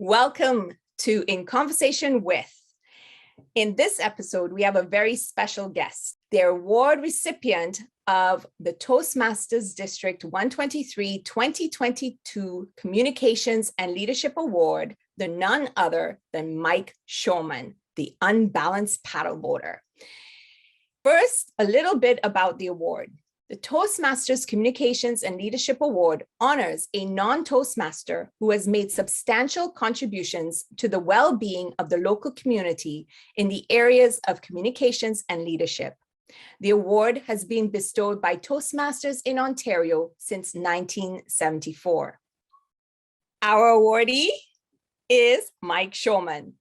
Welcome to In Conversation With. In this episode, we have a very special guest, the award recipient of the Toastmasters District 123 2022 Communications and Leadership Award, the none other than Mike Shoreman, the Unbalanced Paddleboarder. First, a little bit about the award. The Toastmasters Communications and Leadership Award honors a non-Toastmaster who has made substantial contributions to the well-being of the local community in the areas of communications and leadership. The award has been bestowed by Toastmasters in Ontario since 1974. Our awardee is Mike Shoreman.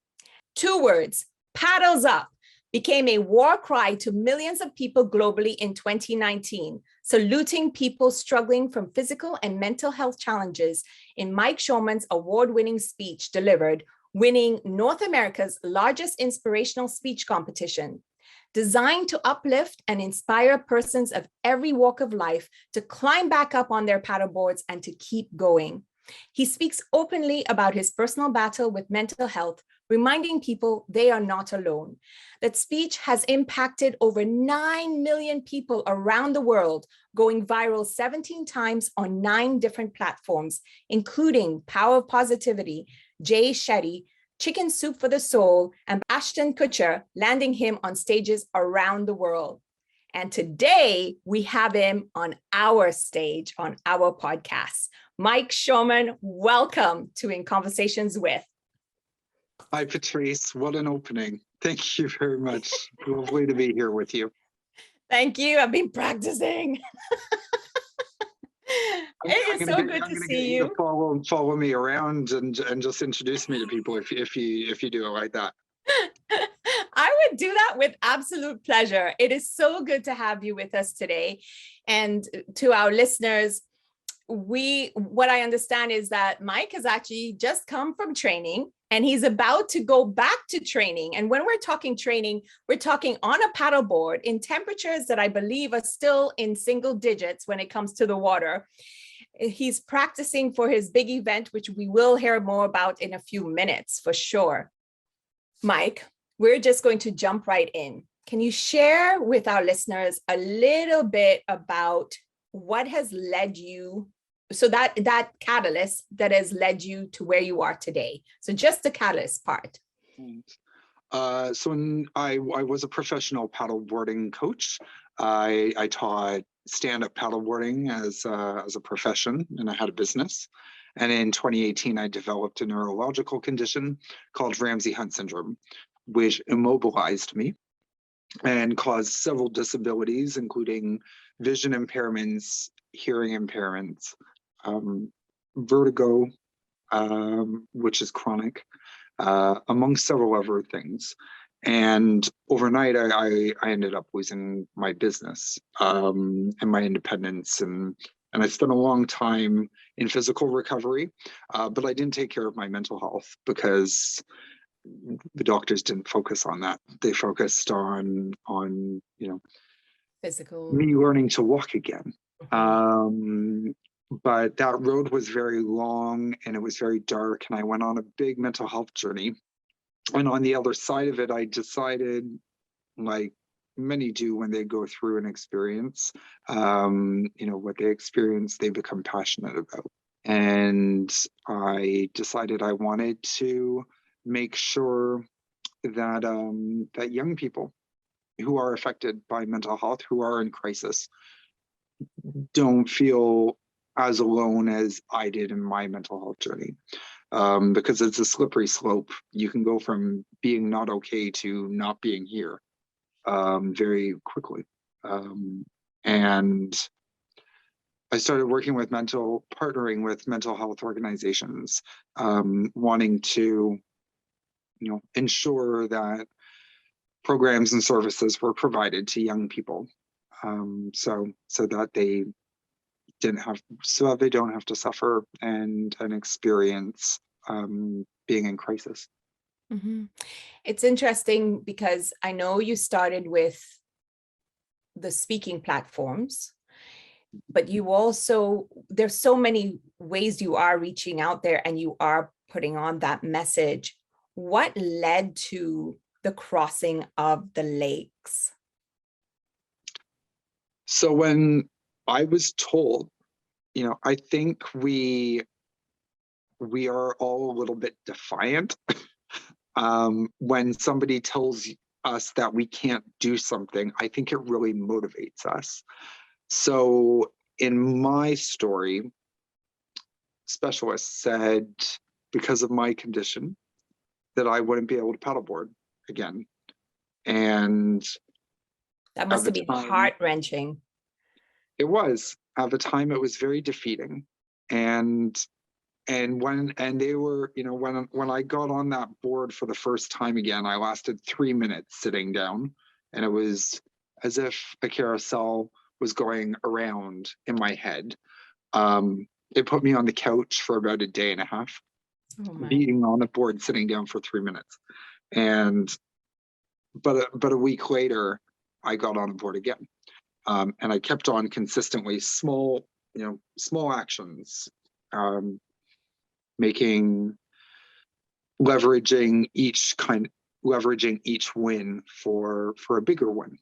2 words, paddles up, became a war cry to millions of people globally in 2019, saluting people struggling from physical and mental health challenges in Mike Shoreman's award-winning speech delivered, winning North America's largest inspirational speech competition. Designed to uplift and inspire persons of every walk of life to climb back up on their paddleboards and to keep going. He speaks openly about his personal battle with mental health, reminding people they are not alone. That speech has impacted over 9 million people around the world, going viral 17 times on 9 different platforms, including Power of Positivity, Jay Shetty, Chicken Soup for the Soul, and Ashton Kutcher, landing him on stages around the world. And today we have him on our stage, on our podcast. Mike Shoreman, welcome to In Conversations With. Hi, Patrice. What an opening. Thank you very much. Lovely to be here with you. Thank you. I've been practicing. It is so good to see you. Follow me around and just introduce me to people if you do it like that. I would do that with absolute pleasure. It is so good to have you with us today. And to our listeners, what I understand is that Mike has actually just come from training and he's about to go back to training. And when we're talking training, we're talking on a paddleboard in temperatures that I believe are still in single digits when it comes to the water. He's practicing for his big event, which we will hear more about in a few minutes for sure. Mike, we're just going to jump right in. Can you share with our listeners a little bit about what has led you, so that catalyst that has led you to where you are today? So just the catalyst part. So when I was a professional paddleboarding coach. I taught stand-up paddleboarding as a profession, and I had a business. And in 2018, I developed a neurological condition called Ramsay-Hunt syndrome, which immobilized me and caused several disabilities, including vision impairments, hearing impairments, vertigo, which is chronic, among several other things. And overnight, I ended up losing my business and my independence, and I spent a long time in physical recovery, but I didn't take care of my mental health because the doctors didn't focus on that. They focused on Physical, me learning to walk again. But that road was very long and it was very dark, and I went on a big mental health journey. And on the other side of it, I decided, like many do when they go through an experience, what they experience, they become passionate about. And I decided I wanted to make sure that that young people who are affected by mental health, who are in crisis, don't feel as alone as I did in my mental health journey. Because it's a slippery slope. You can go from being not okay to not being here very quickly. And I started partnering with mental health organizations, wanting to, ensure that programs and services were provided to young people, so that they don't have to suffer and experience being in crisis. Mm-hmm. It's interesting because I know you started with the speaking platforms, but you also, there's so many ways you are reaching out there and you are putting on that message, what led to the crossing of the lakes? So when I was told, I think we are all a little bit defiant when somebody tells us that we can't do something. I think it really motivates us. So in my story, specialists said because of my condition that I wouldn't be able to paddleboard again. And that must have been heart-wrenching. It was. At the time, it was very defeating. And when they were, when I got on that board for the first time again, I lasted 3 minutes sitting down, and it was as if a carousel was going around in my head. It put me on the couch for about a day and a half, being on the board, sitting down for 3 minutes. But a week later, I got on the board again. And I kept on consistently small actions, leveraging each win for a bigger win,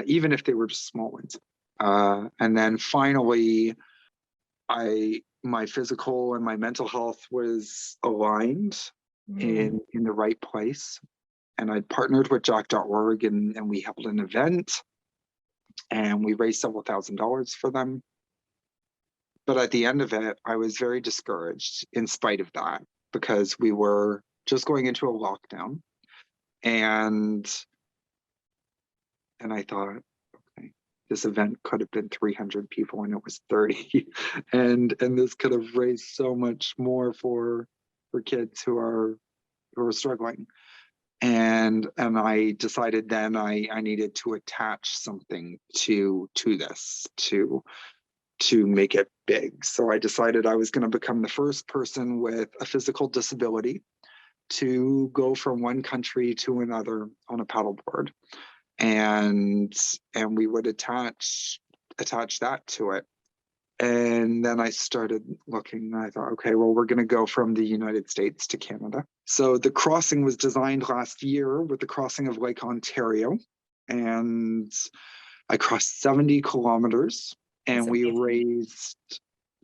even if they were just small wins. And then finally, my physical and my mental health was aligned in the right place. And I partnered with Jack.org, and we held an event, and we raised several $1,000s for them. But at the end of it, I was very discouraged in spite of that, because we were just going into a lockdown. And I thought, okay, this event could have been 300 people and it was 30. and this could have raised so much more for kids who are struggling. And I decided then I needed to attach something to this to make it big. So I decided I was going to become the first person with a physical disability to go from one country to another on a paddleboard, and we would attach that to it. And then I started looking, and I thought, okay, well, we're going to go from the United States to Canada. So the crossing was designed last year with the crossing of Lake Ontario, and I crossed 70 kilometers, and we raised,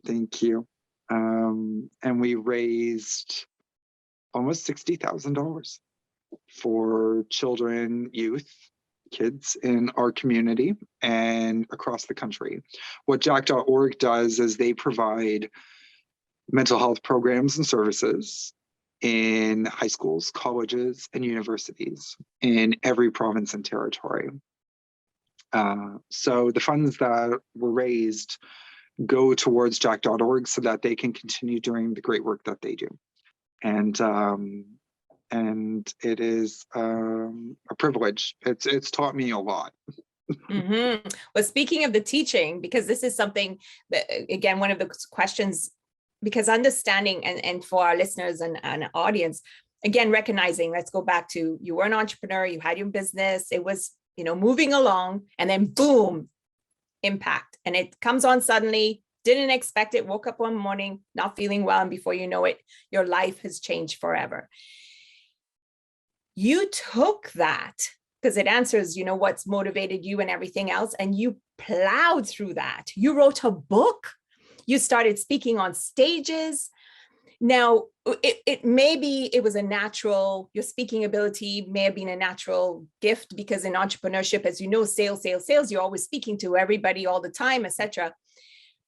thank you, and we raised almost $60,000 for children, youth, kids in our community and across the country. What Jack.org does is they provide mental health programs and services in high schools, colleges, and universities in every province and territory. So the funds that were raised go towards Jack.org so that they can continue doing the great work that they do. And it is a privilege. It's taught me a lot. Well, speaking of the teaching, because this is something that, again, one of the questions, because understanding, and for our listeners and audience, again, recognizing, let's go back to, you were an entrepreneur, you had your business, it was, moving along, and then boom, impact. And it comes on suddenly, didn't expect it, woke up one morning, not feeling well. And before you know it, your life has changed forever. You took that, because it answers, what's motivated you and everything else. And you plowed through that. You wrote a book. You started speaking on stages. Now, it was a natural, your speaking ability may have been a natural gift, because in entrepreneurship, as you know, sales, you're always speaking to everybody all the time, etc.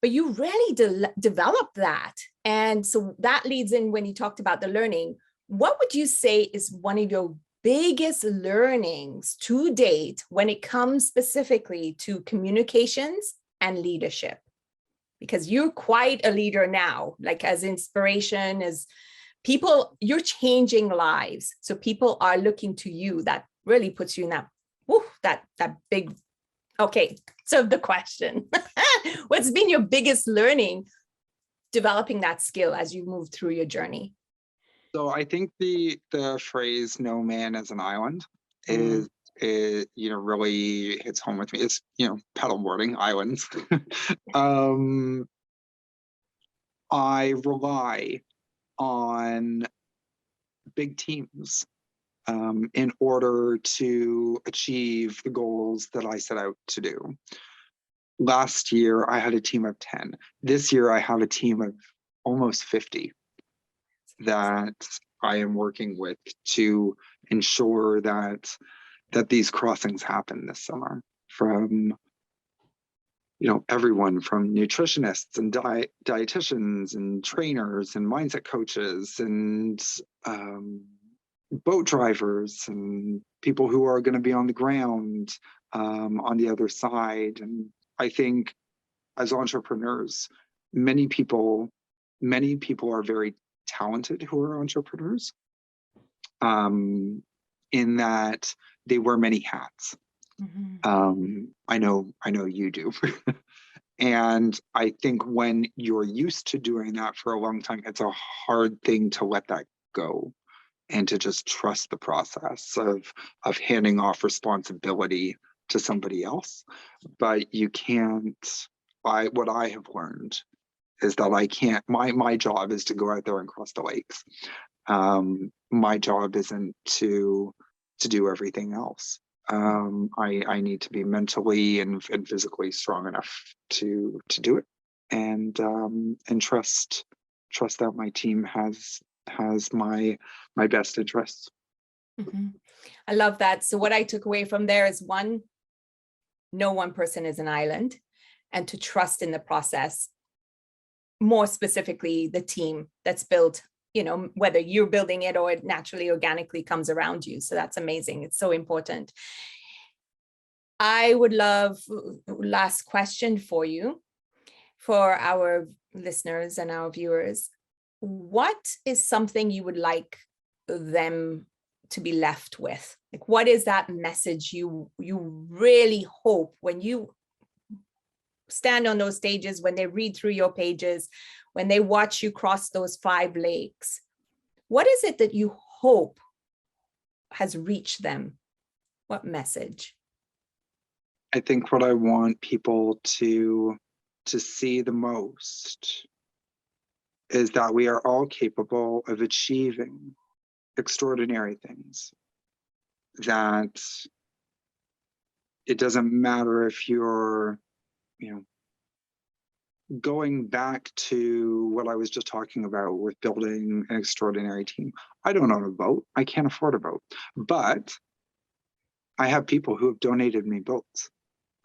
But you really developed that. And so that leads in when you talked about the learning. What would you say is one of your biggest learnings to date when it comes specifically to communications and leadership? Because you're quite a leader now, like as inspiration, as people, you're changing lives. So people are looking to you. That really puts you in that big, okay. So the question, what's been your biggest learning developing that skill as you move through your journey? So I think the phrase "no man is an island" is really hits home with me. It's paddleboarding islands. I rely on big teams in order to achieve the goals that I set out to do. Last year, I had a team of 10. This year, I have a team of almost 50 that I am working with to ensure that these crossings happen this summer, from everyone from nutritionists and dietitians and trainers and mindset coaches and boat drivers and people who are going to be on the ground on the other side. And I think as entrepreneurs, many people are very talented who are entrepreneurs, in that they wear many hats. Mm-hmm. I know you do. And I think when you're used to doing that for a long time, it's a hard thing to let that go and to just trust the process of handing off responsibility to somebody else. But you can't, what I have learned is that I can't, my job is to go out there and cross the lakes. My job isn't to do everything else. I need to be mentally and physically strong enough to do it, and trust that my team has my best interests. Mm-hmm. I love that. So what I took away from there is, one, no one person is an island, and to trust in the process, more specifically the team that's built, whether you're building it or it naturally, organically comes around you. So that's amazing. It's so important. I would love, last question for you, for our listeners and our viewers. What is something you would like them to be left with? Like, what is that message you really hope when you stand on those stages, when they read through your pages, when they watch you cross those 5 lakes? What is it that you hope has reached them? What message? I think what I want people to see the most is that we are all capable of achieving extraordinary things. That it doesn't matter if you're, going back to what I was just talking about with building an extraordinary team. I don't own a boat. I can't afford a boat, but I have people who have donated me boats.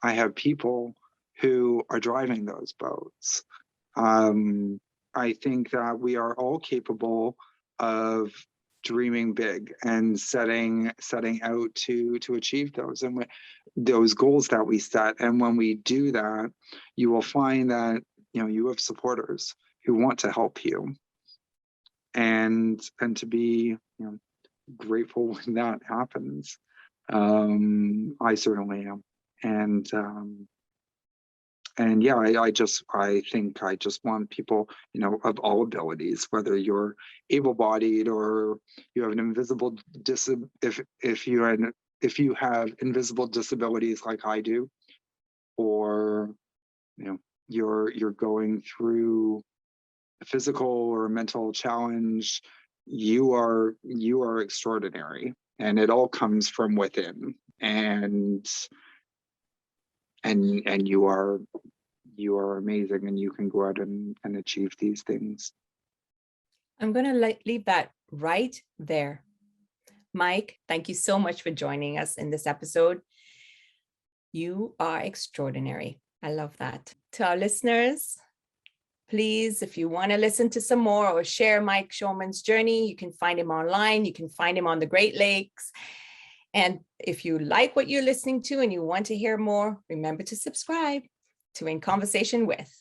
I have people who are driving those boats. I think that we are all capable of dreaming big and setting out to achieve those and those goals that we set. And when we do that, you will find that you have supporters who want to help you, and to be grateful when that happens. I certainly am. And yeah, I think I just want people, of all abilities, whether you're able-bodied or you have an invisible if you have invisible disabilities like I do, or you're going through a physical or mental challenge, you are extraordinary, and it all comes from within. And you are amazing, and you can go out and achieve these things. I'm going to leave that right there. Mike, thank you so much for joining us in this episode. You are extraordinary. I love that. To our listeners, please, if you want to listen to some more or share Mike Shoreman's journey, you can find him online. You can find him on the Great Lakes. And if you like what you're listening to and you want to hear more, remember to subscribe to In Conversation With.